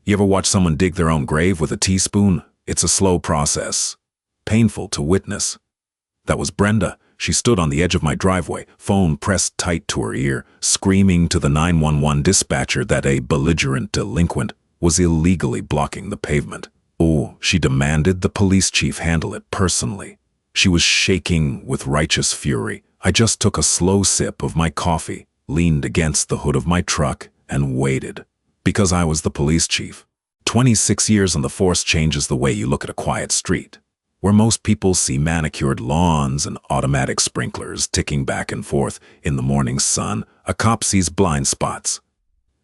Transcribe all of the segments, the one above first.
You ever watch someone dig their own grave with a teaspoon? It's a slow process, painful to witness. That was Brenda. She stood on the edge of my driveway, phone pressed tight to her ear, screaming to the 911 dispatcher that a belligerent delinquent was illegally blocking the pavement. Oh, she demanded the police chief handle it personally. She was shaking with righteous fury. I just took a slow sip of my coffee, leaned against the hood of my truck, and waited. Because I was the police chief. 26 years on the force changes the way you look at a quiet street, where most people see manicured lawns and automatic sprinklers ticking back and forth in the morning sun. A cop sees blind spots.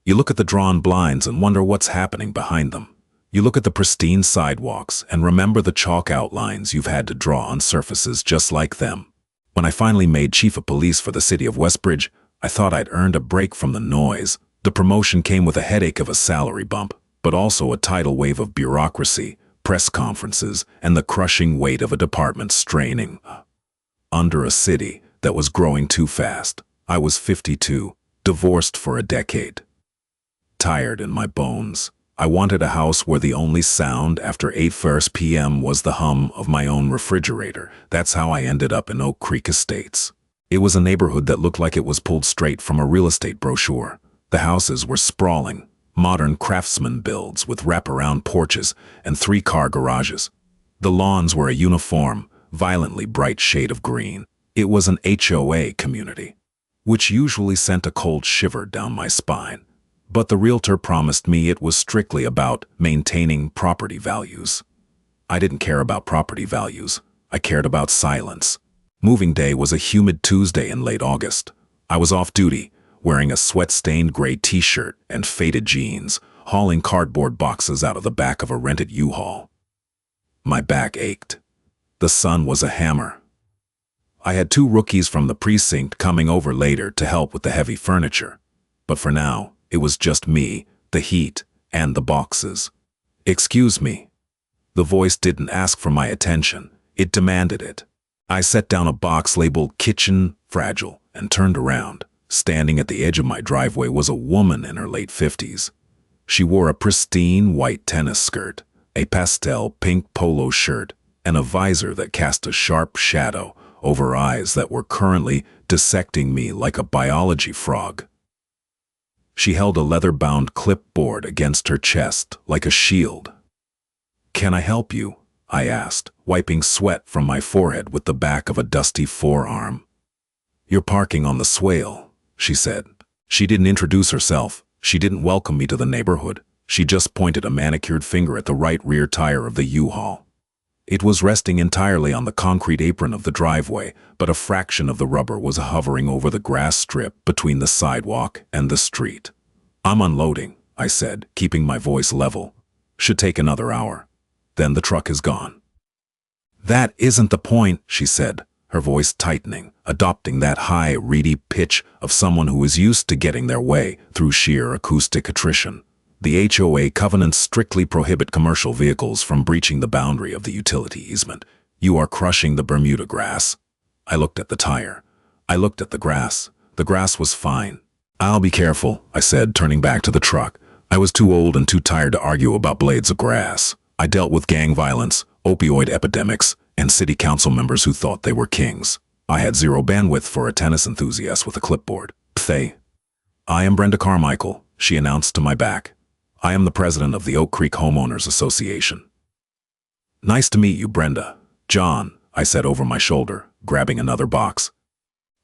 You look at the drawn blinds and wonder what's happening behind them. You look at the pristine sidewalks and remember the chalk outlines you've had to draw on surfaces just like them. When I finally made chief of police for the city of Westbridge, I thought I'd earned a break from the noise. The promotion came with a headache of a salary bump, but also a tidal wave of bureaucracy, press conferences, and the crushing weight of a department straining under a city that was growing too fast. I was 52, divorced for a decade. Tired in my bones. I wanted a house where the only sound after 8:1 p.m. was the hum of my own refrigerator. That's how I ended up in Oak Creek Estates. It was a neighborhood that looked like it was pulled straight from a real estate brochure. The houses were sprawling, modern craftsman builds with wraparound porches and 3-car garages. The lawns were a uniform, violently bright shade of green. It was an HOA community, which usually sent a cold shiver down my spine. But the realtor promised me it was strictly about maintaining property values. I didn't care about property values. I cared about silence. Moving day was a humid Tuesday in late August. I was off duty, wearing a sweat-stained gray t-shirt and faded jeans, hauling cardboard boxes out of the back of a rented U-Haul. My back ached. The sun was a hammer. I had 2 rookies from the precinct coming over later to help with the heavy furniture. But for now, it was just me, the heat, and the boxes. "Excuse me." The voice didn't ask for my attention. It demanded it. I set down a box labeled "Kitchen Fragile" and turned around. Standing at the edge of my driveway was a woman in her late 50s. She wore a pristine white tennis skirt, a pastel pink polo shirt, and a visor that cast a sharp shadow over eyes that were currently dissecting me like a biology frog. She held a leather-bound clipboard against her chest like a shield. "Can I help you?" I asked, wiping sweat from my forehead with the back of a dusty forearm. "You're parking on the swale," she said. She didn't introduce herself. She didn't welcome me to the neighborhood. She just pointed a manicured finger at the right rear tire of the U-Haul. It was resting entirely on the concrete apron of the driveway, but a fraction of the rubber was hovering over the grass strip between the sidewalk and the street. "I'm unloading," I said, keeping my voice level. "Should take another hour. Then the truck is gone." "That isn't the point," she said, her voice tightening, adopting that high, reedy pitch of someone who is used to getting their way through sheer acoustic attrition. "The HOA covenants strictly prohibit commercial vehicles from breaching the boundary of the utility easement. You are crushing the Bermuda grass." I looked at the tire. I looked at the grass. The grass was fine. "I'll be careful," I said, turning back to the truck. I was too old and too tired to argue about blades of grass. I dealt with gang violence, opioid epidemics, and city council members who thought they were kings. I had zero bandwidth for a tennis enthusiast with a clipboard. "Pthay." "I am Brenda Carmichael," she announced to my back. "I am the president of the Oak Creek Homeowners Association." "Nice to meet you, Brenda." "John," I said over my shoulder, grabbing another box.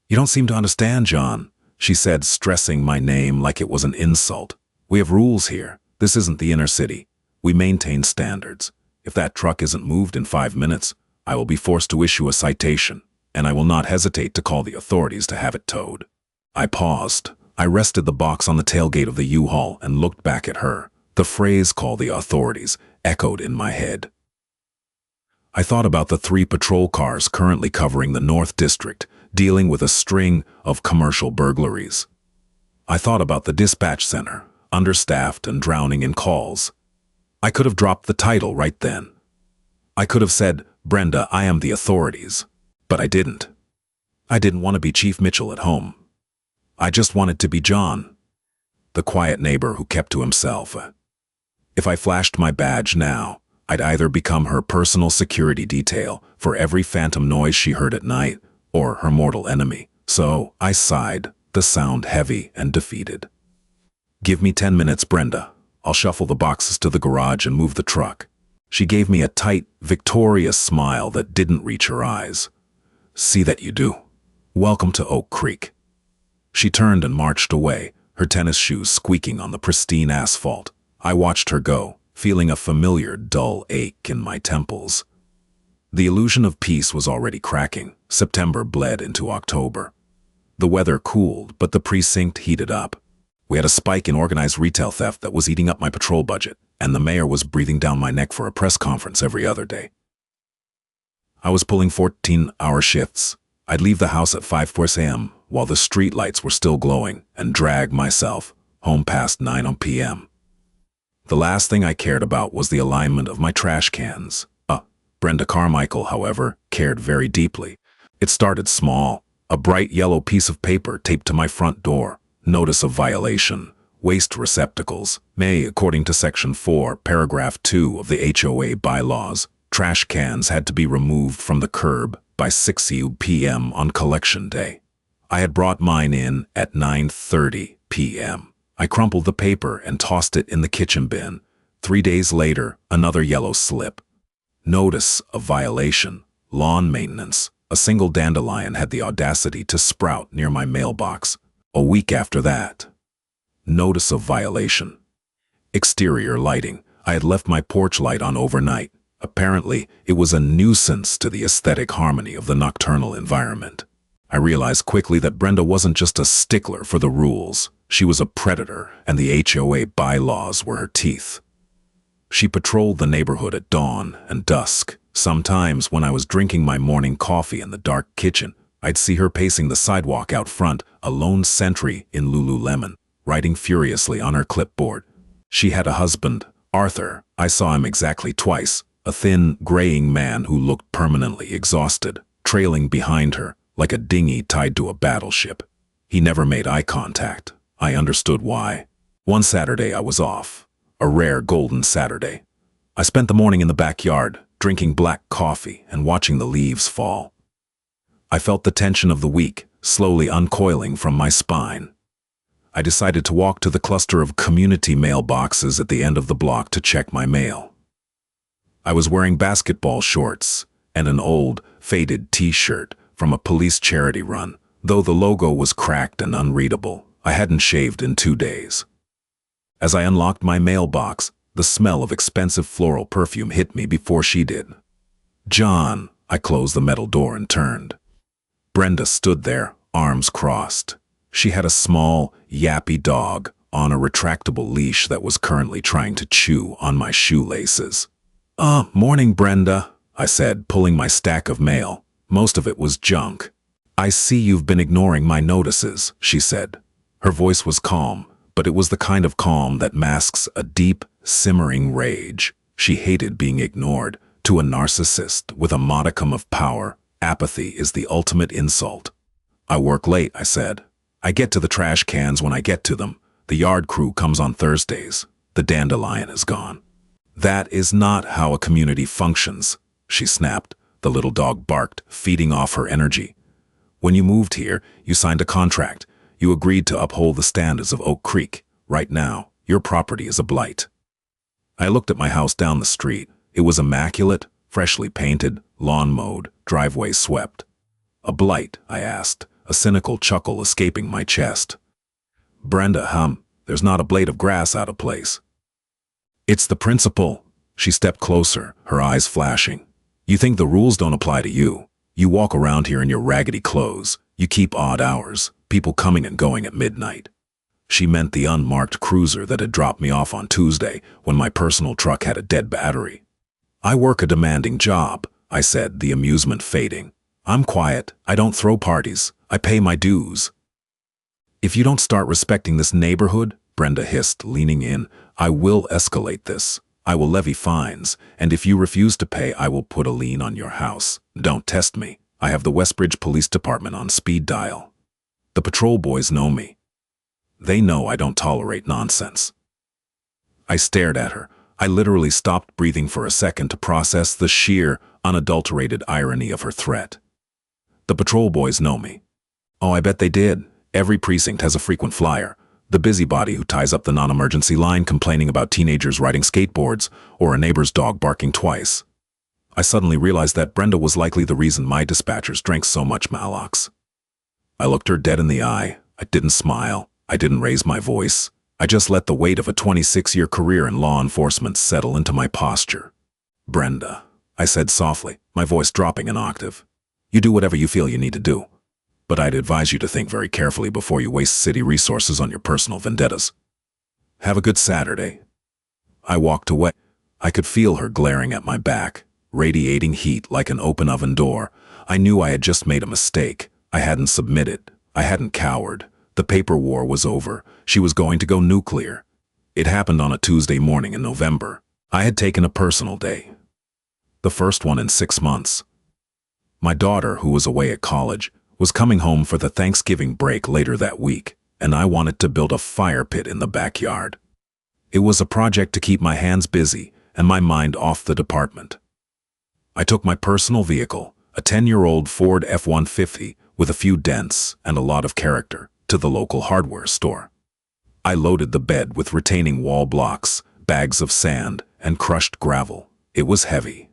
"You don't seem to understand, John," she said, stressing my name like it was an insult. "We have rules here. This isn't the inner city. We maintain standards. If that truck isn't moved in 5 minutes, I will be forced to issue a citation, and I will not hesitate to call the authorities to have it towed." I paused. I rested the box on the tailgate of the U-Haul and looked back at her. The phrase "call the authorities" echoed in my head. I thought about the 3 patrol cars currently covering the North District, dealing with a string of commercial burglaries. I thought about the dispatch center, understaffed and drowning in calls. I could have dropped the title right then. I could have said, "Brenda, I am the authorities." But I didn't. I didn't want to be Chief Mitchell at home. I just wanted to be John, the quiet neighbor who kept to himself. If I flashed my badge now, I'd either become her personal security detail for every phantom noise she heard at night, or her mortal enemy. So I sighed, the sound heavy and defeated. "Give me 10 minutes, Brenda. I'll shuffle the boxes to the garage and move the truck." She gave me a tight, victorious smile that didn't reach her eyes. "See that you do. Welcome to Oak Creek." She turned and marched away, her tennis shoes squeaking on the pristine asphalt. I watched her go, feeling a familiar, dull ache in my temples. The illusion of peace was already cracking. September bled into October. The weather cooled, but the precinct heated up. We had a spike in organized retail theft that was eating up my patrol budget, and the mayor was breathing down my neck for a press conference every other day. I was pulling 14-hour shifts. I'd leave the house at 5 a.m. while the streetlights were still glowing, and drag myself home past 9 p.m. The last thing I cared about was the alignment of my trash cans. Brenda Carmichael, however, cared very deeply. It started small, a bright yellow piece of paper taped to my front door. Notice of violation. Waste receptacles may, according to Section 4, Paragraph 2 of the HOA bylaws, trash cans had to be removed from the curb by 6 p.m. on collection day. I had brought mine in at 9:30 p.m. I crumpled the paper and tossed it in the kitchen bin. 3 days later, another yellow slip. Notice of violation. Lawn maintenance. A single dandelion had the audacity to sprout near my mailbox. A week after that. Notice of violation. Exterior lighting. I had left my porch light on overnight. Apparently, it was a nuisance to the aesthetic harmony of the nocturnal environment. I realized quickly that Brenda wasn't just a stickler for the rules. She was a predator, and the HOA bylaws were her teeth. She patrolled the neighborhood at dawn and dusk. Sometimes, when I was drinking my morning coffee in the dark kitchen, I'd see her pacing the sidewalk out front, a lone sentry in Lululemon, writing furiously on her clipboard. She had a husband, Arthur. I saw him exactly twice, a thin, graying man who looked permanently exhausted, trailing behind her like a dinghy tied to a battleship. He never made eye contact. I understood why. One Saturday I was off. A rare golden Saturday. I spent the morning in the backyard, drinking black coffee and watching the leaves fall. I felt the tension of the week slowly uncoiling from my spine. I decided to walk to the cluster of community mailboxes at the end of the block to check my mail. I was wearing basketball shorts and an old, faded t-shirt from a police charity run, though the logo was cracked and unreadable. I hadn't shaved in 2 days. As I unlocked my mailbox, the smell of expensive floral perfume hit me before she did. "John," I closed the metal door and turned. Brenda stood there, arms crossed. She had a small, yappy dog on a retractable leash that was currently trying to chew on my shoelaces. Morning, Brenda," I said, pulling my stack of mail. Most of it was junk. "I see you've been ignoring my notices," she said. Her voice was calm, but it was the kind of calm that masks a deep, simmering rage. She hated being ignored. To a narcissist with a modicum of power, apathy is the ultimate insult. "I work late," I said. "I get to the trash cans when I get to them. The yard crew comes on Thursdays. The dandelion is gone." "That is not how a community functions," she snapped. The little dog barked, feeding off her energy. "When you moved here, you signed a contract. You agreed to uphold the standards of Oak Creek. Right now, your property is a blight." I looked at my house down the street. It was immaculate, freshly painted, lawn mowed, driveway swept. "A blight?" I asked, a cynical chuckle escaping my chest. "Brenda, there's not a blade of grass out of place." "It's the principle." She stepped closer, her eyes flashing. "You think the rules don't apply to you. You walk around here in your raggedy clothes. You keep odd hours, people coming and going at midnight." She meant the unmarked cruiser that had dropped me off on Tuesday when my personal truck had a dead battery. "I work a demanding job," I said, the amusement fading. "I'm quiet. I don't throw parties. I pay my dues." "If you don't start respecting this neighborhood," Brenda hissed, leaning in, "I will escalate this. I will levy fines, and if you refuse to pay, I will put a lien on your house. Don't test me. I have the Westbridge Police Department on speed dial. The patrol boys know me. They know I don't tolerate nonsense." I stared at her, I literally stopped breathing for a second to process the sheer, unadulterated irony of her threat. The patrol boys know me. Oh, I bet they did. Every precinct has a frequent flyer. The busybody who ties up the non-emergency line complaining about teenagers riding skateboards or a neighbor's dog barking twice. I suddenly realized that Brenda was likely the reason my dispatchers drank so much Malox. I looked her dead in the eye. I didn't smile. I didn't raise my voice. I just let the weight of a 26-year career in law enforcement settle into my posture. Brenda, I said softly, my voice dropping an octave. You do whatever you feel you need to do. But I'd advise you to think very carefully before you waste city resources on your personal vendettas. Have a good Saturday. I walked away. I could feel her glaring at my back, radiating heat like an open oven door. I knew I had just made a mistake. I hadn't submitted. I hadn't cowered. The paper war was over. She was going to go nuclear. It happened on a Tuesday morning in November. I had taken a personal day. The first one in 6 months. My daughter, who was away at college, was coming home for the Thanksgiving break later that week, and I wanted to build a fire pit in the backyard. It was a project to keep my hands busy and my mind off the department. I took my personal vehicle, a 10-year-old Ford F-150 with a few dents and a lot of character, to the local hardware store. I loaded the bed with retaining wall blocks, bags of sand, and crushed gravel. It was heavy.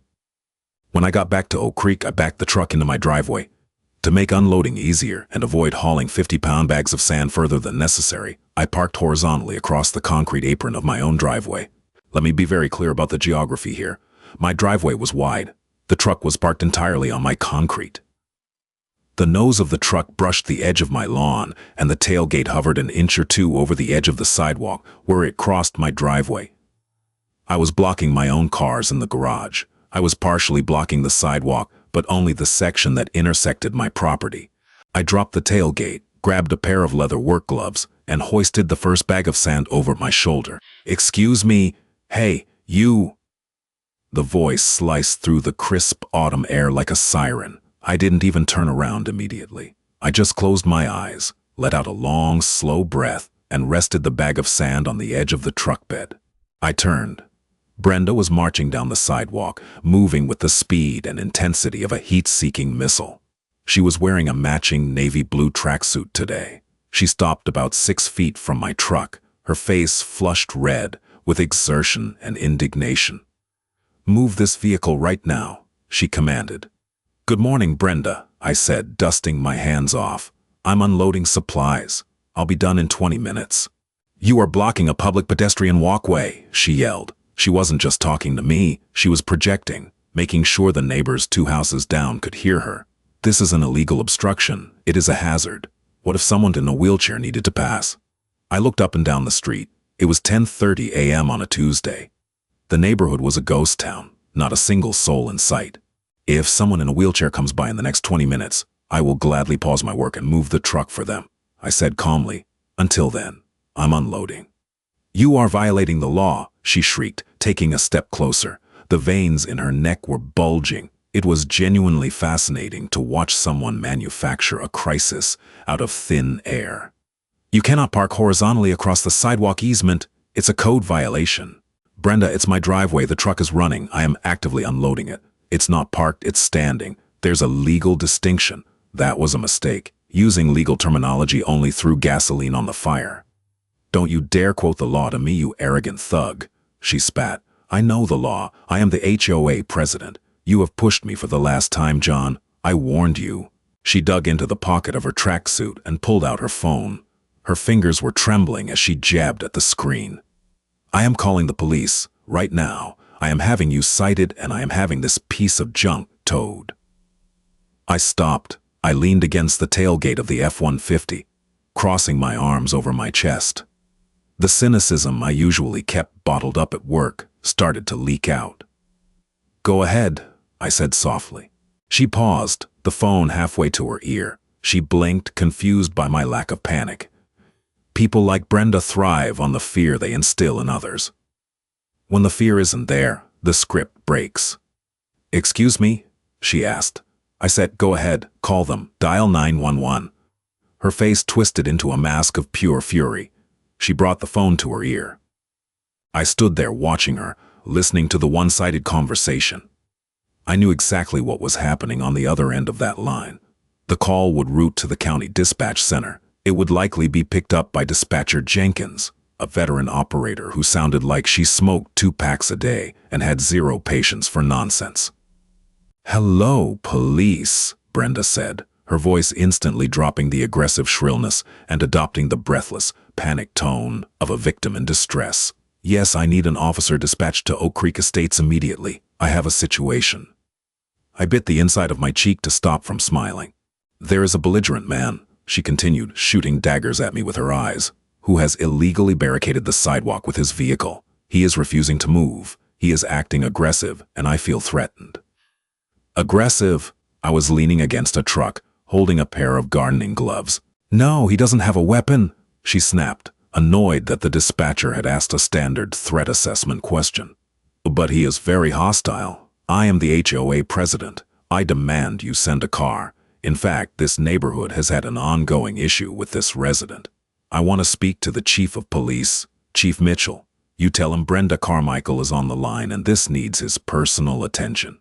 When I got back to Oak Creek, I backed the truck into my driveway. To make unloading easier and avoid hauling 50-pound bags of sand further than necessary, I parked horizontally across the concrete apron of my own driveway. Let me be very clear about the geography here. My driveway was wide. The truck was parked entirely on my concrete. The nose of the truck brushed the edge of my lawn, and the tailgate hovered an inch or two over the edge of the sidewalk where it crossed my driveway. I was blocking my own cars in the garage. I was partially blocking the sidewalk, but only the section that intersected my property. I dropped the tailgate, grabbed a pair of leather work gloves, and hoisted the first bag of sand over my shoulder. "Excuse me, hey, you." The voice sliced through the crisp autumn air like a siren. I didn't even turn around immediately. I just closed my eyes, let out a long, slow breath, and rested the bag of sand on the edge of the truck bed. I turned. Brenda was marching down the sidewalk, moving with the speed and intensity of a heat-seeking missile. She was wearing a matching navy blue tracksuit today. She stopped about 6 feet from my truck, her face flushed red with exertion and indignation. "Move this vehicle right now," she commanded. "Good morning, Brenda," I said, dusting my hands off. "I'm unloading supplies. I'll be done in 20 minutes. "You are blocking a public pedestrian walkway," she yelled. She wasn't just talking to me, she was projecting, making sure the neighbors 2 houses down could hear her. "This is an illegal obstruction. It is a hazard. What if someone in a wheelchair needed to pass?" I looked up and down the street. It was 10:30 a.m. on a Tuesday. The neighborhood was a ghost town, not a single soul in sight. "If someone in a wheelchair comes by in the next 20 minutes, I will gladly pause my work and move the truck for them," I said calmly. "Until then, I'm unloading." "You are violating the law," she shrieked, taking a step closer. The veins in her neck were bulging. It was genuinely fascinating to watch someone manufacture a crisis out of thin air. "You cannot park horizontally across the sidewalk easement. It's a code violation." "Brenda, it's my driveway. The truck is running. I am actively unloading it. It's not parked, it's standing. There's a legal distinction." That was a mistake. Using legal terminology only threw gasoline on the fire. "Don't you dare quote the law to me, you arrogant thug," she spat. "I know the law. I am the HOA president. You have pushed me for the last time, John. I warned you." She dug into the pocket of her tracksuit and pulled out her phone. Her fingers were trembling as she jabbed at the screen. "I am calling the police, right now. I am having you cited and I am having this piece of junk towed." I stopped. I leaned against the tailgate of the F-150, crossing my arms over my chest. The cynicism I usually kept bottled up at work started to leak out. "Go ahead," I said softly. She paused, the phone halfway to her ear. She blinked, confused by my lack of panic. People like Brenda thrive on the fear they instill in others. When the fear isn't there, the script breaks. "Excuse me?" she asked. I said, "Go ahead, call them, dial 911. Her face twisted into a mask of pure fury. She brought the phone to her ear. I stood there watching her, listening to the one-sided conversation. I knew exactly what was happening on the other end of that line. The call would route to the county dispatch center. It would likely be picked up by dispatcher Jenkins, a veteran operator who sounded like she smoked 2 packs a day and had zero patience for nonsense. "Hello, police," Brenda said, her voice instantly dropping the aggressive shrillness and adopting the breathless, panicked tone of a victim in distress. "Yes, I need an officer dispatched to Oak Creek Estates immediately. I have a situation." I bit the inside of my cheek to stop from smiling. "There is a belligerent man," she continued, shooting daggers at me with her eyes, "who has illegally barricaded the sidewalk with his vehicle. He is refusing to move. He is acting aggressive, and I feel threatened." Aggressive? I was leaning against a truck, holding a pair of gardening gloves. "No, he doesn't have a weapon," she snapped, annoyed that the dispatcher had asked a standard threat assessment question. "But he is very hostile. I am the HOA president. I demand you send a car. In fact, this neighborhood has had an ongoing issue with this resident. I want to speak to the chief of police, Chief Mitchell. You tell him Brenda Carmichael is on the line and this needs his personal attention."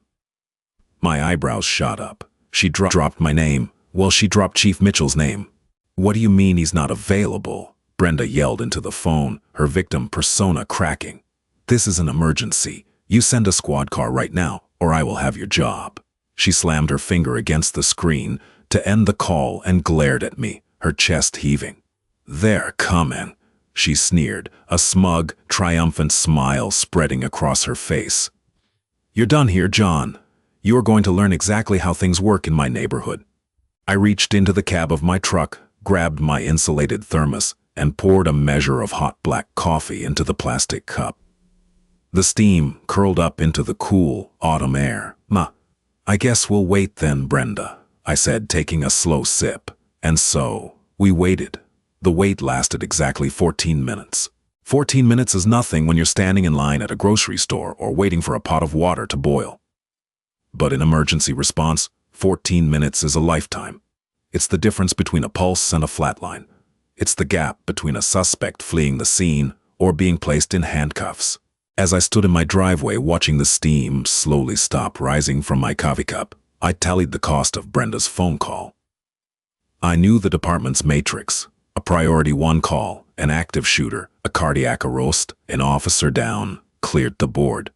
My eyebrows shot up. She dropped my name. Well, she dropped Chief Mitchell's name. "What do you mean he's not available?" Brenda yelled into the phone, her victim persona cracking. "This is an emergency. You send a squad car right now, or I will have your job." She slammed her finger against the screen to end the call and glared at me, her chest heaving. "They're coming," she sneered, a smug, triumphant smile spreading across her face. "You're done here, John. You are going to learn exactly how things work in my neighborhood." I reached into the cab of my truck, grabbed my insulated thermos, and poured a measure of hot black coffee into the plastic cup. The steam curled up into the cool, autumn air. "I guess we'll wait then, Brenda," I said, taking a slow sip. And so, we waited. The wait lasted exactly 14 minutes. 14 minutes is nothing when you're standing in line at a grocery store or waiting for a pot of water to boil. But in emergency response, 14 minutes is a lifetime. It's the difference between a pulse and a flatline. It's the gap between a suspect fleeing the scene or being placed in handcuffs. As I stood in my driveway watching the steam slowly stop rising from my coffee cup, I tallied the cost of Brenda's phone call. I knew the department's matrix: a priority 1 call, an active shooter, a cardiac arrest, an officer down, cleared the board.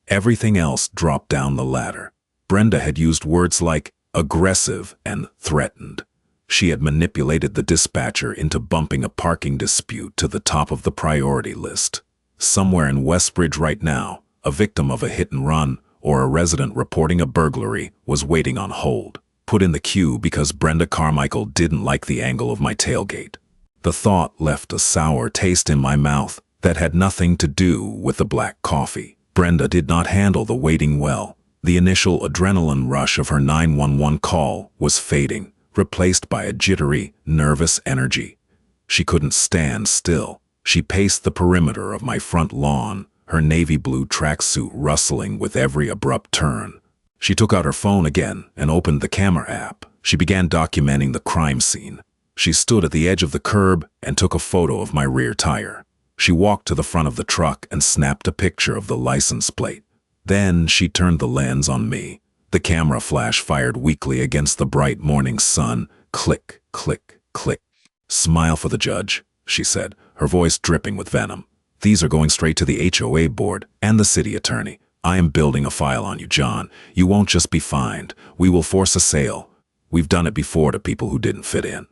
Everything else dropped down the ladder. Brenda had used words like aggressive and threatened. She had manipulated the dispatcher into bumping a parking dispute to the top of the priority list. Somewhere in Westbridge right now, a victim of a hit and run or a resident reporting a burglary was waiting on hold, put in the queue because Brenda Carmichael didn't like the angle of my tailgate. The thought left a sour taste in my mouth that had nothing to do with the black coffee. Brenda did not handle the waiting well. The initial adrenaline rush of her 911 call was fading, replaced by a jittery, nervous energy. She couldn't stand still. She paced the perimeter of my front lawn, her navy blue tracksuit rustling with every abrupt turn. She took out her phone again and opened the camera app. She began documenting the crime scene. She stood at the edge of the curb and took a photo of my rear tire. She walked to the front of the truck and snapped a picture of the license plate. Then she turned the lens on me. The camera flash fired weakly against the bright morning sun. Click, click, click. "Smile for the judge," she said, her voice dripping with venom. "These are going straight to the HOA board and the city attorney. I am building a file on you, John. You won't just be fined. We will force a sale. We've done it before to people who didn't fit in."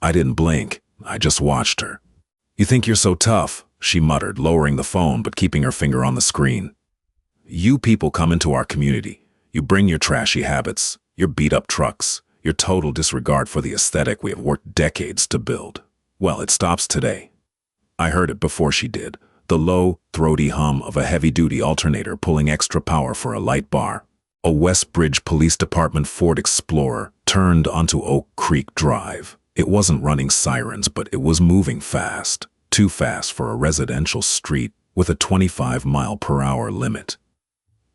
I didn't blink. I just watched her. "You think you're so tough," she muttered, lowering the phone but keeping her finger on the screen. "You people come into our community. You bring your trashy habits, your beat-up trucks, your total disregard for the aesthetic we have worked decades to build. Well, it stops today." I heard it before she did, the low, throaty hum of a heavy-duty alternator pulling extra power for a light bar. A Westbridge Police Department Ford Explorer turned onto Oak Creek Drive. It wasn't running sirens, but it was moving fast. Too fast for a residential street with a 25-mile-per-hour limit.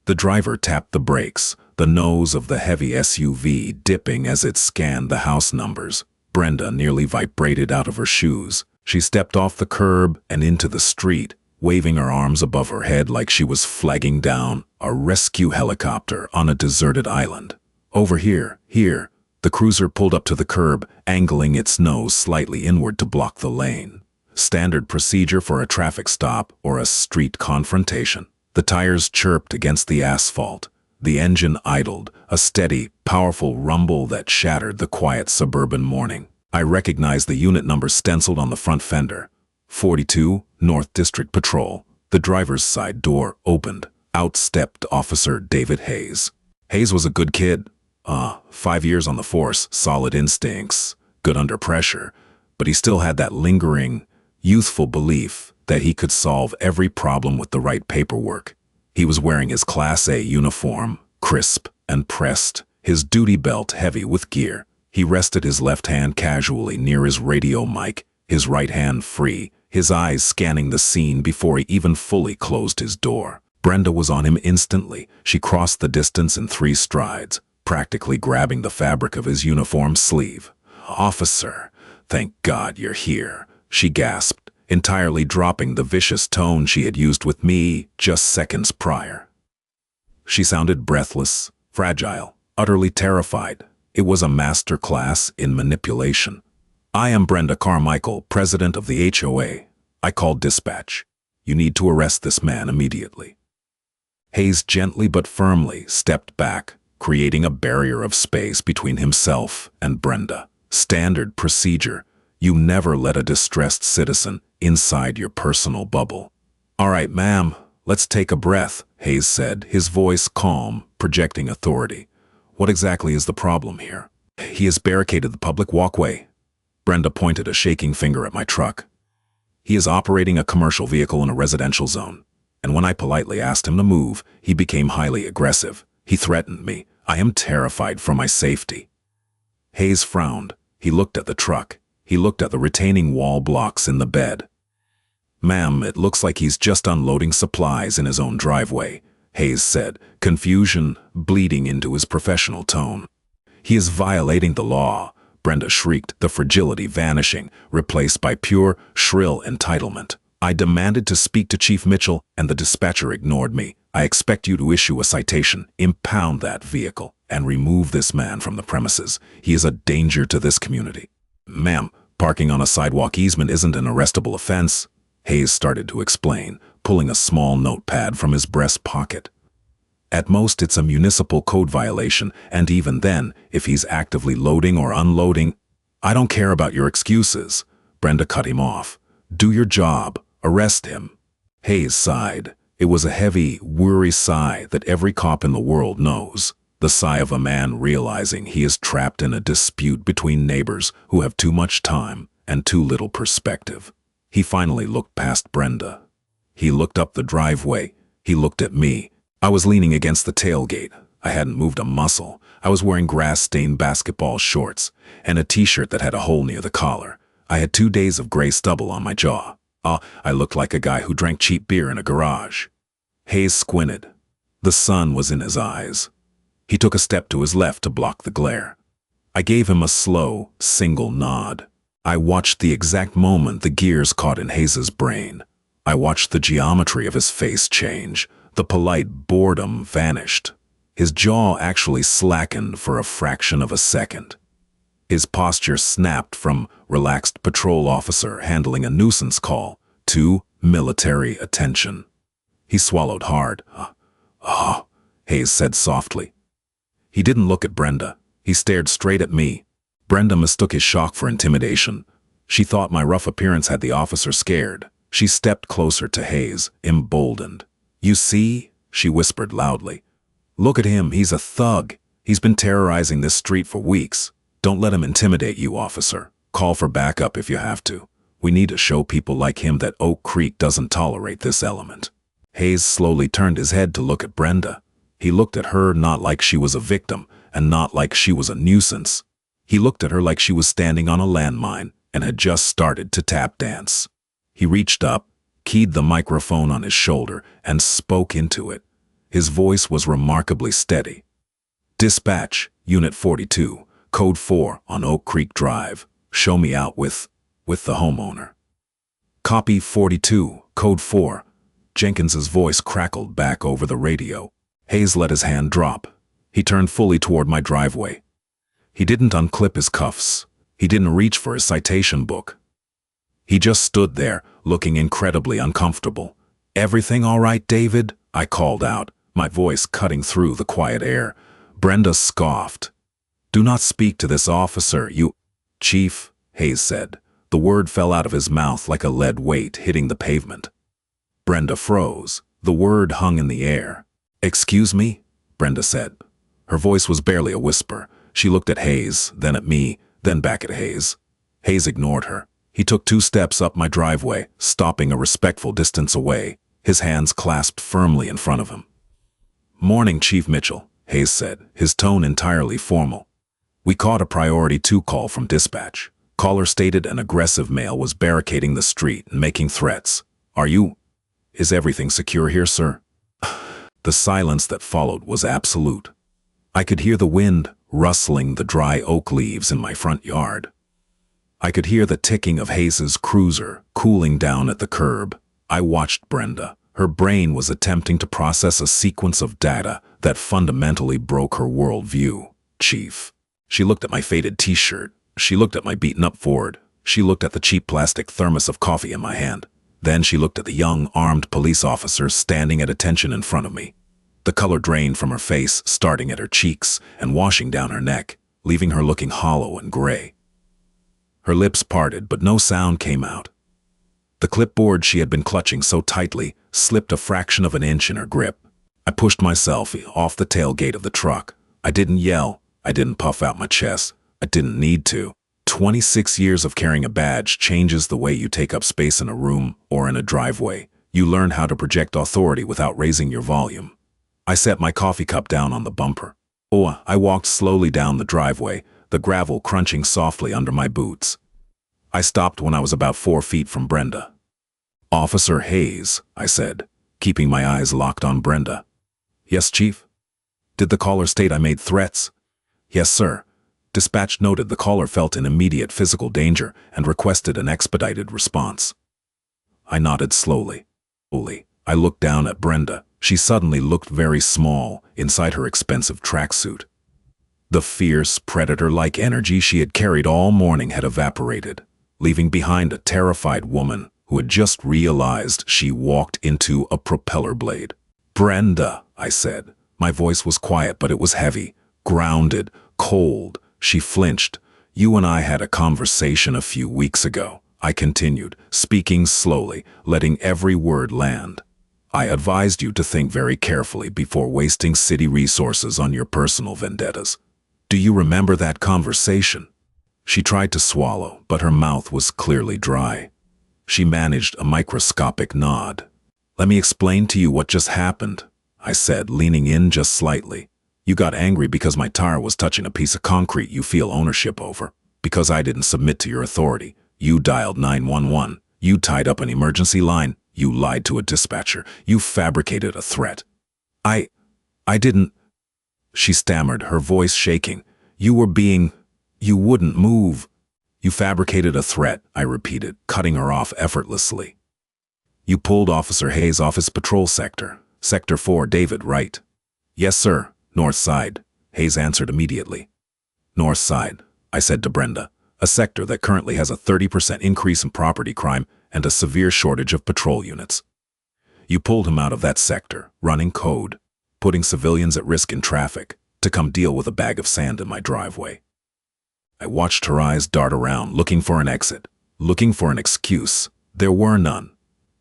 The driver tapped the brakes, the nose of the heavy SUV dipping as it scanned the house numbers. Brenda nearly vibrated out of her shoes. She stepped off the curb and into the street, waving her arms above her head like she was flagging down a rescue helicopter on a deserted island. "Over here, here." The cruiser pulled up to the curb, angling its nose slightly inward to block the lane. Standard procedure for a traffic stop or a street confrontation. The tires chirped against the asphalt. The engine idled, a steady, powerful rumble that shattered the quiet suburban morning. I recognized the unit number stenciled on the front fender. 42, North District Patrol. The driver's side door opened. Out stepped Officer David Hayes. Hayes was a good kid. 5 years on the force, solid instincts, good under pressure, but he still had that lingering, youthful belief that he could solve every problem with the right paperwork. He was wearing his Class A uniform, crisp and pressed, his duty belt heavy with gear. He rested his left hand casually near his radio mic, his right hand free, his eyes scanning the scene before he even fully closed his door. Brenda was on him instantly. She crossed the distance in 3 strides, practically grabbing the fabric of his uniform sleeve. "Officer, thank God you're here," she gasped, entirely dropping the vicious tone she had used with me just seconds prior. She sounded breathless, fragile, utterly terrified. It was a master class in manipulation. "I am Brenda Carmichael, president of the HOA. I called dispatch. You need to arrest this man immediately." Hayes gently but firmly stepped back, creating a barrier of space between himself and Brenda. Standard procedure. You never let a distressed citizen inside your personal bubble. "All right, ma'am, let's take a breath," Hayes said, his voice calm, projecting authority. "What exactly is the problem here?" "He has barricaded the public walkway." Brenda pointed a shaking finger at my truck. "He is operating a commercial vehicle in a residential zone. And when I politely asked him to move, he became highly aggressive. He threatened me. I am terrified for my safety." Hayes frowned. He looked at the truck. He looked at the retaining wall blocks in the bed. "Ma'am, it looks like he's just unloading supplies in his own driveway," Hayes said, confusion bleeding into his professional tone. "He is violating the law," Brenda shrieked, the fragility vanishing, replaced by pure, shrill entitlement. "I demanded to speak to Chief Mitchell, and the dispatcher ignored me. I expect you to issue a citation, impound that vehicle, and remove this man from the premises. He is a danger to this community." "Ma'am, parking on a sidewalk easement isn't an arrestable offense," Hayes started to explain, pulling a small notepad from his breast pocket. "At most, it's a municipal code violation, and even then, if he's actively loading or unloading—" "I don't care about your excuses," Brenda cut him off. "Do your job. Arrest him." Hayes sighed. It was a heavy, weary sigh that every cop in the world knows. The sigh of a man realizing he is trapped in a dispute between neighbors who have too much time and too little perspective. He finally looked past Brenda. He looked up the driveway. He looked at me. I was leaning against the tailgate. I hadn't moved a muscle. I was wearing grass-stained basketball shorts and a t-shirt that had a hole near the collar. I had 2 days of gray stubble on my jaw. I looked like a guy who drank cheap beer in a garage. Hayes squinted. The sun was in his eyes. He took a step to his left to block the glare. I gave him a slow, single nod. I watched the exact moment the gears caught in Hayes's brain. I watched the geometry of his face change. The polite boredom vanished. His jaw actually slackened for a fraction of a second. His posture snapped from relaxed patrol officer handling a nuisance call to military attention. He swallowed hard. Hayes said softly. He didn't look at Brenda. He stared straight at me. Brenda mistook his shock for intimidation. She thought my rough appearance had the officer scared. She stepped closer to Hayes, emboldened. "You see?" she whispered loudly. "Look at him. He's a thug. He's been terrorizing this street for weeks. Don't let him intimidate you, officer. Call for backup if you have to. We need to show people like him that Oak Creek doesn't tolerate this element." Hayes slowly turned his head to look at Brenda. He looked at her not like she was a victim, and not like she was a nuisance. He looked at her like she was standing on a landmine and had just started to tap dance. He reached up, keyed the microphone on his shoulder, and spoke into it. His voice was remarkably steady. "Dispatch, Unit 42. Code 4 on Oak Creek Drive. Show me out with the homeowner." "Copy 42, Code 4. Jenkins's voice crackled back over the radio. Hayes let his hand drop. He turned fully toward my driveway. He didn't unclip his cuffs. He didn't reach for his citation book. He just stood there, looking incredibly uncomfortable. "Everything all right, David?" I called out, my voice cutting through the quiet air. Brenda scoffed. "Do not speak to this officer, you—" "Chief," Hayes said. The word fell out of his mouth like a lead weight hitting the pavement. Brenda froze. The word hung in the air. "Excuse me?" Brenda said. Her voice was barely a whisper. She looked at Hayes, then at me, then back at Hayes. Hayes ignored her. He took 2 steps up my driveway, stopping a respectful distance away, his hands clasped firmly in front of him. "Morning, Chief Mitchell," Hayes said, his tone entirely formal. "We caught a priority 2 call from dispatch. Caller stated an aggressive male was barricading the street and making threats. Is everything secure here, sir?" The silence that followed was absolute. I could hear the wind rustling the dry oak leaves in my front yard. I could hear the ticking of Hayes's cruiser cooling down at the curb. I watched Brenda. Her brain was attempting to process a sequence of data that fundamentally broke her worldview. "Chief." She looked at my faded t-shirt. She looked at my beaten-up Ford. She looked at the cheap plastic thermos of coffee in my hand. Then she looked at the young, armed police officer standing at attention in front of me. The color drained from her face, starting at her cheeks and washing down her neck, leaving her looking hollow and gray. Her lips parted, but no sound came out. The clipboard she had been clutching so tightly slipped a fraction of an inch in her grip. I pushed myself off the tailgate of the truck. I didn't yell. I didn't puff out my chest. I didn't need to. 26 years of carrying a badge changes the way you take up space in a room or in a driveway. You learn how to project authority without raising your volume. I set my coffee cup down on the bumper. I walked slowly down the driveway, the gravel crunching softly under my boots. I stopped when I was about 4 feet from Brenda. "Officer Hayes," I said, keeping my eyes locked on Brenda. "Yes, Chief?" "Did the caller state I made threats?" "Yes, sir." Dispatch noted the caller felt in immediate physical danger and requested an expedited response. I nodded slowly. I looked down at Brenda. She suddenly looked very small inside her expensive tracksuit. The fierce, predator-like energy she had carried all morning had evaporated, leaving behind a terrified woman who had just realized she walked into a propeller blade. "Brenda," I said. My voice was quiet, but it was heavy, grounded, cold. She flinched. "You and I had a conversation a few weeks ago," I continued, speaking slowly, letting every word land. "I advised you to think very carefully before wasting city resources on your personal vendettas. Do you remember that conversation?" She tried to swallow, but her mouth was clearly dry. She managed a microscopic nod. "Let me explain to you what just happened," I said, leaning in just slightly. "You got angry because my tire was touching a piece of concrete you feel ownership over. Because I didn't submit to your authority. You dialed 911. You tied up an emergency line. You lied to a dispatcher. You fabricated a threat." I didn't," she stammered, her voice shaking. You wouldn't move." "You fabricated a threat," I repeated, cutting her off effortlessly. "You pulled Officer Hayes off his patrol sector. Sector 4, David, right?" "Yes, sir. North Side," Hayes answered immediately. "North Side," I said to Brenda, "a sector that currently has a 30% increase in property crime and a severe shortage of patrol units. You pulled him out of that sector, running code, putting civilians at risk in traffic, to come deal with a bag of sand in my driveway." I watched her eyes dart around, looking for an exit, looking for an excuse. There were none.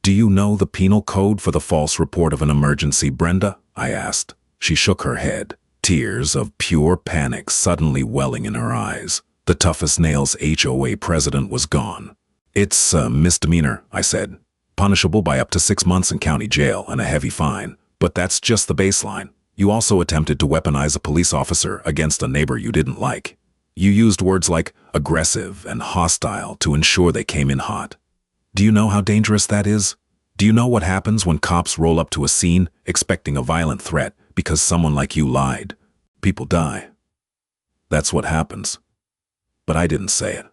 "Do you know the penal code for the false report of an emergency, Brenda?" I asked. She shook her head, tears of pure panic suddenly welling in her eyes. The toughest nails HOA president was gone. "It's a misdemeanor," I said, "punishable by up to 6 months in county jail and a heavy fine. But that's just the baseline. You also attempted to weaponize a police officer against a neighbor you didn't like. You used words like aggressive and hostile to ensure they came in hot. Do you know how dangerous that is? Do you know what happens when cops roll up to a scene expecting a violent threat because someone like you lied? People die. That's what happens." But I didn't say it.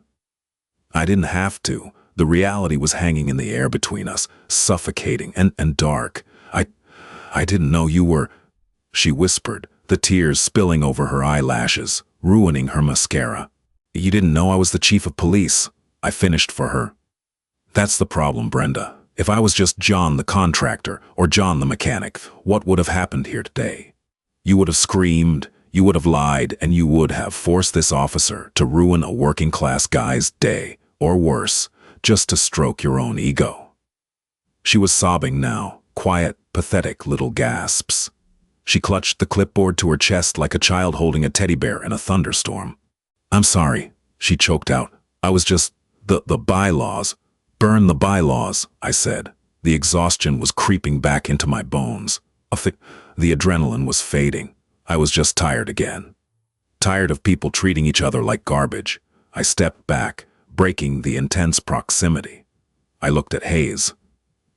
I didn't have to. The reality was hanging in the air between us, suffocating and dark. I didn't know you were," she whispered, the tears spilling over her eyelashes, ruining her mascara. "You didn't know I was the chief of police," I finished for her. "That's the problem, Brenda. If I was just John the contractor or John the mechanic, what would have happened here today? You would have screamed, you would have lied, and you would have forced this officer to ruin a working-class guy's day, or worse, just to stroke your own ego." She was sobbing now, quiet, pathetic little gasps. She clutched the clipboard to her chest like a child holding a teddy bear in a thunderstorm. "I'm sorry," she choked out. "I was just, the bylaws. Burn the bylaws," I said. The exhaustion was creeping back into my bones. The adrenaline was fading. I was just tired again. Tired of people treating each other like garbage. I stepped back, breaking the intense proximity. I looked at Hayes.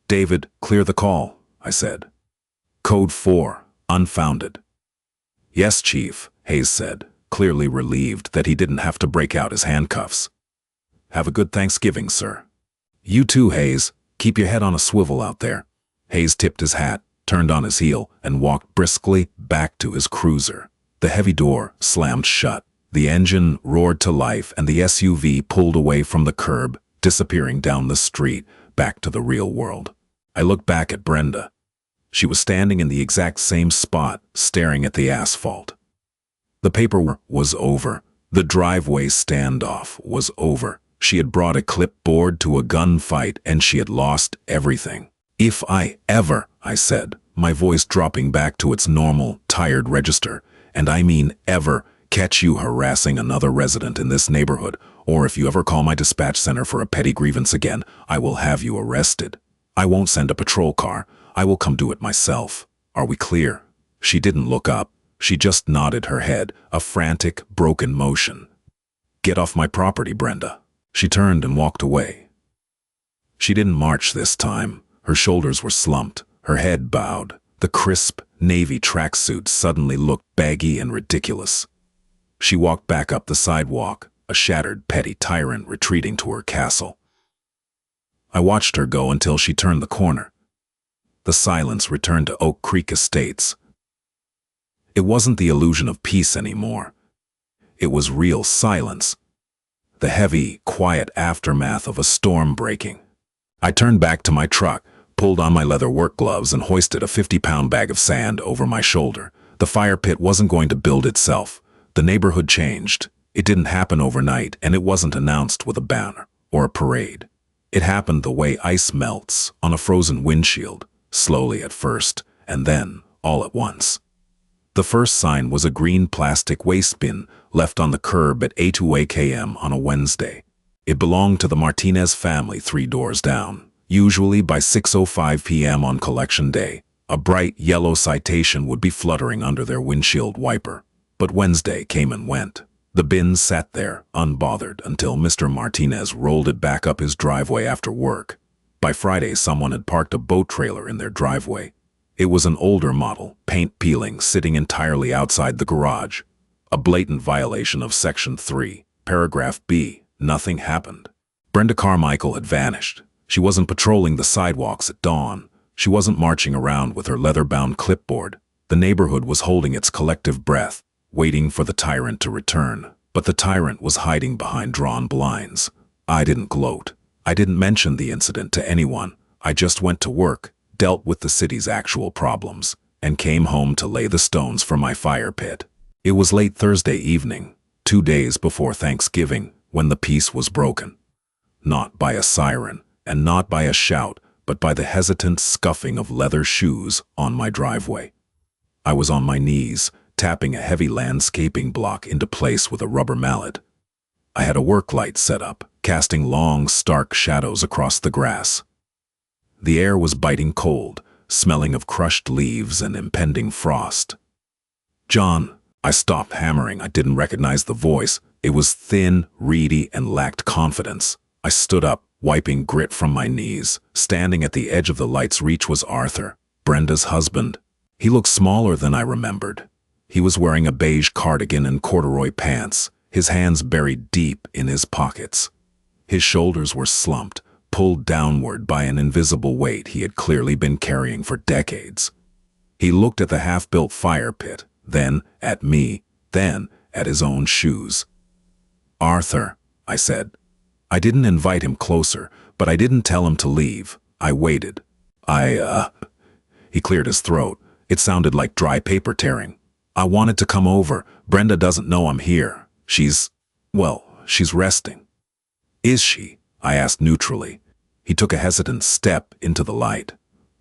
"David, clear the call," I said. "Code 4, unfounded." "Yes, Chief," Hayes said, clearly relieved that he didn't have to break out his handcuffs. "Have a good Thanksgiving, sir." "You too, Hayes. Keep your head on a swivel out there." Hayes tipped his hat, turned on his heel, and walked briskly back to his cruiser. The heavy door slammed shut. The engine roared to life, and the SUV pulled away from the curb, disappearing down the street, back to the real world. I looked back at Brenda. She was standing in the exact same spot, staring at the asphalt. The paperwork was over. The driveway standoff was over. She had brought a clipboard to a gunfight, and she had lost everything. "If I ever," I said, my voice dropping back to its normal, tired register, "and I mean ever, catch you harassing another resident in this neighborhood, or if you ever call my dispatch center for a petty grievance again, I will have you arrested. I won't send a patrol car. I will come do it myself. Are we clear?" She didn't look up. She just nodded her head, a frantic, broken motion. "Get off my property, Brenda." She turned and walked away. She didn't march this time. Her shoulders were slumped, her head bowed. The crisp, navy tracksuit suddenly looked baggy and ridiculous. She walked back up the sidewalk, a shattered, petty tyrant retreating to her castle. I watched her go until she turned the corner. The silence returned to Oak Creek Estates. It wasn't the illusion of peace anymore. It was real silence. The heavy, quiet aftermath of a storm breaking. I turned back to my truck, pulled on my leather work gloves, and hoisted a 50-pound bag of sand over my shoulder. The fire pit wasn't going to build itself. The neighborhood changed. It didn't happen overnight, and it wasn't announced with a banner or a parade. It happened the way ice melts on a frozen windshield, slowly at first, and then all at once. The first sign was a green plastic waste bin left on the curb at 8:02 a.m. on a Wednesday. It belonged to the Martinez family 3 doors down. Usually by 6:05 p.m. on collection day, a bright yellow citation would be fluttering under their windshield wiper. But Wednesday came and went. The bin sat there, unbothered, until Mr. Martinez rolled it back up his driveway after work. By Friday, someone had parked a boat trailer in their driveway. It was an older model, paint peeling, sitting entirely outside the garage. A blatant violation of Section 3, Paragraph B. Nothing happened. Brenda Carmichael had vanished. She wasn't patrolling the sidewalks at dawn. She wasn't marching around with her leather-bound clipboard. The neighborhood was holding its collective breath, waiting for the tyrant to return. But the tyrant was hiding behind drawn blinds. I didn't gloat. I didn't mention the incident to anyone. I just went to work, dealt with the city's actual problems, and came home to lay the stones for my fire pit. It was late Thursday evening, 2 days before Thanksgiving, when the peace was broken. Not by a siren, and not by a shout, but by the hesitant scuffing of leather shoes on my driveway. I was on my knees, tapping a heavy landscaping block into place with a rubber mallet. I had a work light set up, casting long, stark shadows across the grass. The air was biting cold, smelling of crushed leaves and impending frost. "John," I stopped hammering. I didn't recognize the voice. It was thin, reedy, and lacked confidence. I stood up, wiping grit from my knees. Standing at the edge of the light's reach was Arthur, Brenda's husband. He looked smaller than I remembered. He was wearing a beige cardigan and corduroy pants, his hands buried deep in his pockets. His shoulders were slumped, pulled downward by an invisible weight he had clearly been carrying for decades. He looked at the half-built fire pit, then at me, then at his own shoes. "Arthur," I said. I didn't invite him closer, but I didn't tell him to leave. I waited. He cleared his throat. It sounded like dry paper tearing. "I wanted to come over. Brenda doesn't know I'm here. She's resting." "Is she?" I asked neutrally. He took a hesitant step into the light.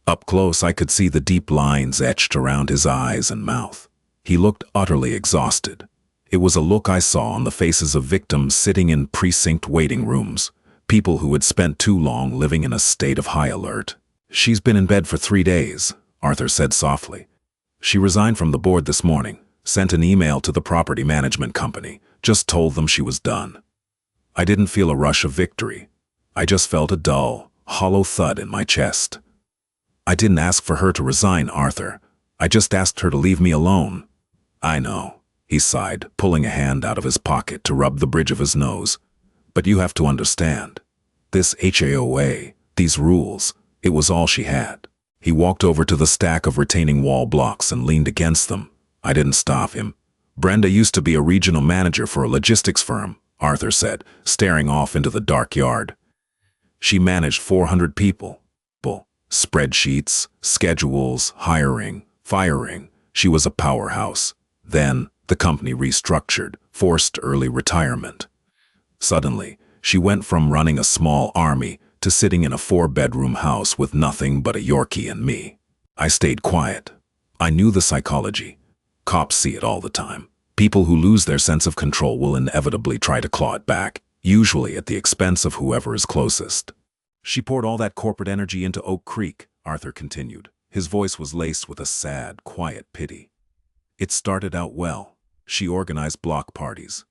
Up close, I could see the deep lines etched around his eyes and mouth. He looked utterly exhausted. It was a look I saw on the faces of victims sitting in precinct waiting rooms, people who had spent too long living in a state of high alert. "She's been in bed for 3 days, Arthur said softly. "She resigned from the board this morning, sent an email to the property management company, just told them she was done." I didn't feel a rush of victory. I just felt a dull, hollow thud in my chest. "I didn't ask for her to resign, Arthur. I just asked her to leave me alone." "I know," he sighed, pulling a hand out of his pocket to rub the bridge of his nose. "But you have to understand. This HAOA, these rules, it was all she had." He walked over to the stack of retaining wall blocks and leaned against them. I didn't stop him. "Brenda used to be a regional manager for a logistics firm," Arthur said, staring off into the dark yard. "She managed 400 people. Spreadsheets, schedules, hiring, firing. She was a powerhouse. Then, the company restructured, forced early retirement. Suddenly, she went from running a small army to sitting in a 4-bedroom house with nothing but a Yorkie and me. I stayed quiet. I knew the psychology. Cops see it all the time. People who lose their sense of control will inevitably try to claw it back, usually at the expense of whoever is closest. She poured all that corporate energy into Oak Creek," Arthur continued. His voice was laced with a sad, quiet pity. "It started out well. She organized block parties.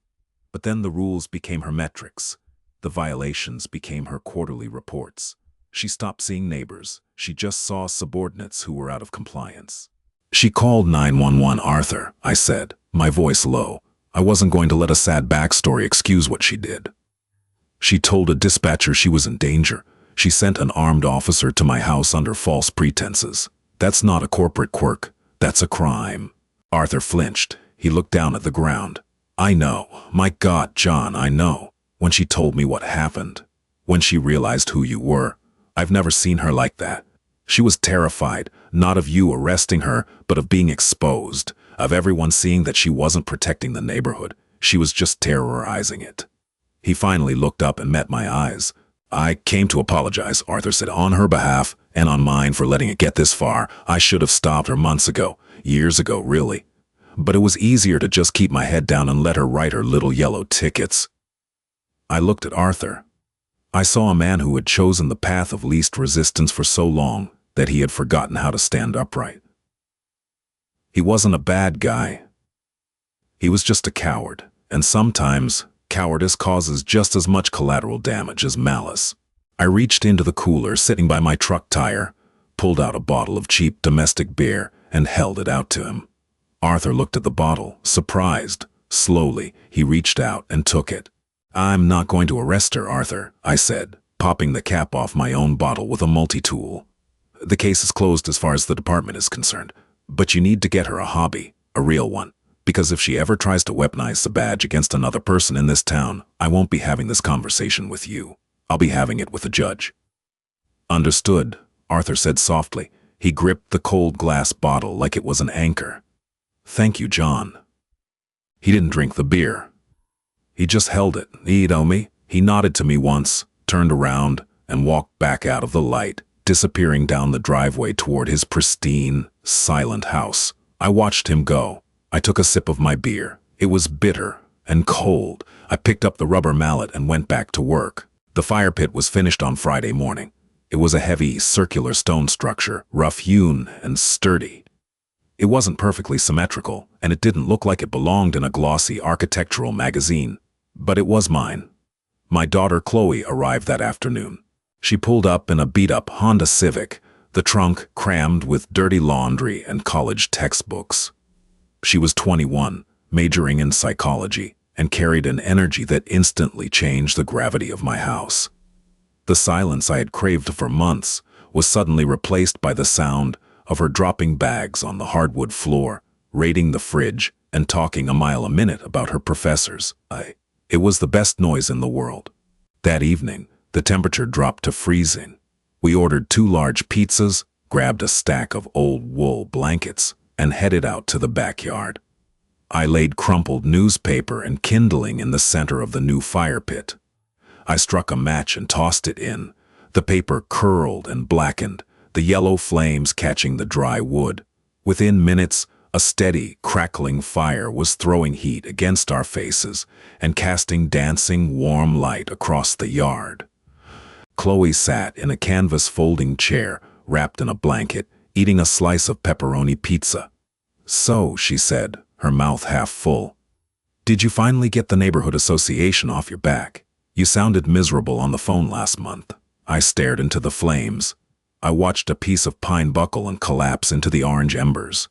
But then the rules became her metrics. The violations became her quarterly reports. She stopped seeing neighbors. She just saw subordinates who were out of compliance." "She called 911, Arthur," I said, my voice low. I wasn't going to let a sad backstory excuse what she did. "She told a dispatcher she was in danger. She sent an armed officer to my house under false pretenses. That's not a corporate quirk. That's a crime." Arthur flinched. He looked down at the ground. "I know. My God, John, I know. When she told me what happened. When she realized who you were. I've never seen her like that. She was terrified, not of you arresting her, but of being exposed, of everyone seeing that she wasn't protecting the neighborhood. She was just terrorizing it." He finally looked up and met my eyes. "I came to apologize," Arthur said, "on her behalf and on mine for letting it get this far. I should have stopped her months ago, years ago, really. But it was easier to just keep my head down and let her write her little yellow tickets." I looked at Arthur. I saw a man who had chosen the path of least resistance for so long that he had forgotten how to stand upright. He wasn't a bad guy. He was just a coward, and sometimes cowardice causes just as much collateral damage as malice. I reached into the cooler sitting by my truck tire, pulled out a bottle of cheap domestic beer, and held it out to him. Arthur looked at the bottle, surprised. Slowly, he reached out and took it. "I'm not going to arrest her, Arthur," I said, popping the cap off my own bottle with a multi-tool. "The case is closed as far as the department is concerned, but you need to get her a hobby, a real one. Because if she ever tries to weaponize the badge against another person in this town, I won't be having this conversation with you. I'll be having it with the judge." "Understood," Arthur said softly. He gripped the cold glass bottle like it was an anchor. "Thank you, John." He didn't drink the beer. He just held it. "You know me?" He nodded to me once, turned around, and walked back out of the light, disappearing down the driveway toward his pristine, silent house. I watched him go. I took a sip of my beer. It was bitter and cold. I picked up the rubber mallet and went back to work. The fire pit was finished on Friday morning. It was a heavy, circular stone structure, rough-hewn and sturdy. It wasn't perfectly symmetrical, and it didn't look like it belonged in a glossy architectural magazine. But it was mine. My daughter Chloe arrived that afternoon. She pulled up in a beat-up Honda Civic, the trunk crammed with dirty laundry and college textbooks. She was 21, majoring in psychology, and carried an energy that instantly changed the gravity of my house. The silence I had craved for months was suddenly replaced by the sound of her dropping bags on the hardwood floor, raiding the fridge, and talking a mile a minute about her professors. It was the best noise in the world. That evening, the temperature dropped to freezing. We ordered 2 large pizzas, grabbed a stack of old wool blankets, and headed out to the backyard. I laid crumpled newspaper and kindling in the center of the new fire pit. I struck a match and tossed it in. The paper curled and blackened, the yellow flames catching the dry wood. Within minutes, a steady, crackling fire was throwing heat against our faces and casting dancing, warm light across the yard. Chloe sat in a canvas folding chair, wrapped in a blanket, eating a slice of pepperoni pizza. "So," she said, her mouth half full, "did you finally get the neighborhood association off your back? You sounded miserable on the phone last month." I stared into the flames. I watched a piece of pine buckle and collapse into the orange embers.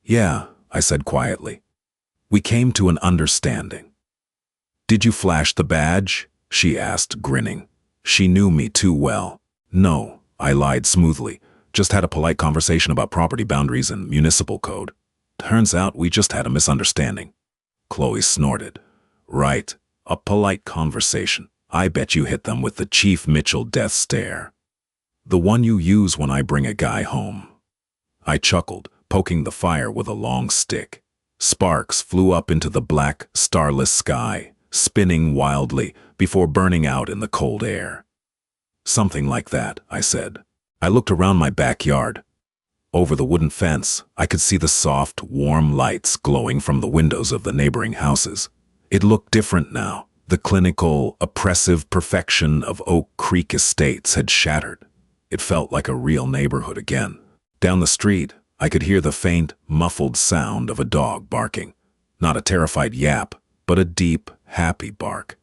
"Yeah," I said quietly. "We came to an understanding." "Did you flash the badge?" she asked, grinning. She knew me too well. "No," I lied smoothly. "Just had a polite conversation about property boundaries and municipal code. Turns out we just had a misunderstanding." Chloe snorted. "Right, a polite conversation. I bet you hit them with the Chief Mitchell death stare. The one you use when I bring a guy home." I chuckled, poking the fire with a long stick. Sparks flew up into the black, starless sky, spinning wildly before burning out in the cold air. "Something like that," I said. I looked around my backyard. Over the wooden fence, I could see the soft, warm lights glowing from the windows of the neighboring houses. It looked different now. The clinical, oppressive perfection of Oak Creek Estates had shattered. It felt like a real neighborhood again. Down the street, I could hear the faint, muffled sound of a dog barking. Not a terrified yap, but a deep, happy bark.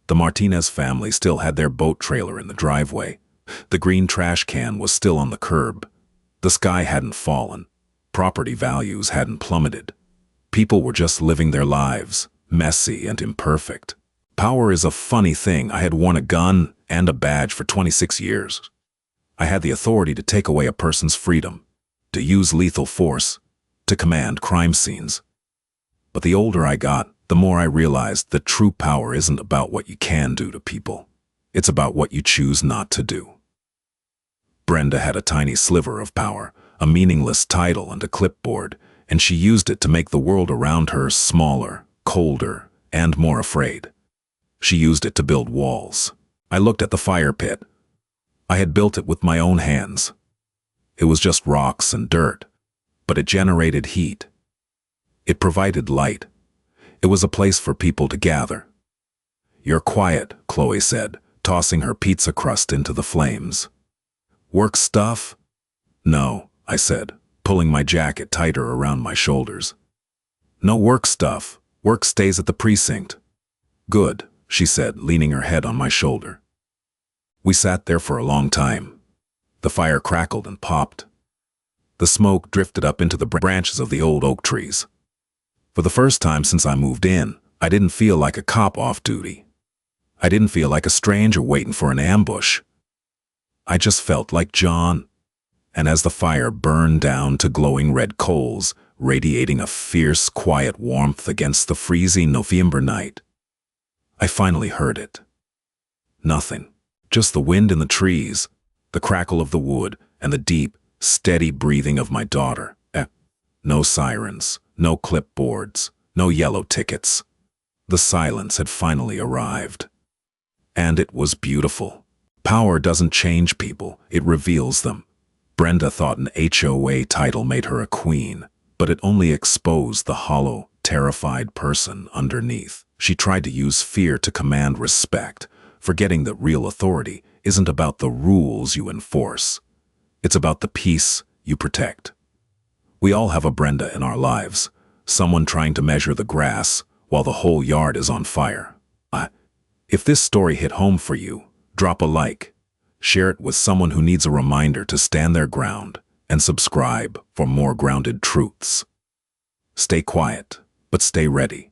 The Martinez family still had their boat trailer in the driveway. The green trash can was still on the curb. The sky hadn't fallen. Property values hadn't plummeted. People were just living their lives, messy and imperfect. Power is a funny thing. I had worn a gun and a badge for 26 years. I had the authority to take away a person's freedom, to use lethal force, to command crime scenes. But the older I got, the more I realized that true power isn't about what you can do to people. It's about what you choose not to do. Brenda had a tiny sliver of power, a meaningless title and a clipboard, and she used it to make the world around her smaller, colder, and more afraid. She used it to build walls. I looked at the fire pit. I had built it with my own hands. It was just rocks and dirt, but it generated heat. It provided light. It was a place for people to gather. "You're quiet," Chloe said, tossing her pizza crust into the flames. "Work stuff?" "No," I said, pulling my jacket tighter around my shoulders. "No work stuff. Work stays at the precinct." "Good," she said, leaning her head on my shoulder. We sat there for a long time. The fire crackled and popped. The smoke drifted up into the branches of the old oak trees. For the first time since I moved in, I didn't feel like a cop off duty. I didn't feel like a stranger waiting for an ambush. I just felt like John. And as the fire burned down to glowing red coals, radiating a fierce, quiet warmth against the freezing November night, I finally heard it. Nothing. Just the wind in the trees, the crackle of the wood, and the deep, steady breathing of my daughter. No sirens, no clipboards, no yellow tickets. The silence had finally arrived. And it was beautiful. Power doesn't change people, it reveals them. Brenda thought an HOA title made her a queen, but it only exposed the hollow, terrified person underneath. She tried to use fear to command respect, forgetting that real authority isn't about the rules you enforce. It's about the peace you protect. We all have a Brenda in our lives, someone trying to measure the grass while the whole yard is on fire. If this story hit home for you, drop a like, share it with someone who needs a reminder to stand their ground, and subscribe for more grounded truths. Stay quiet, but stay ready.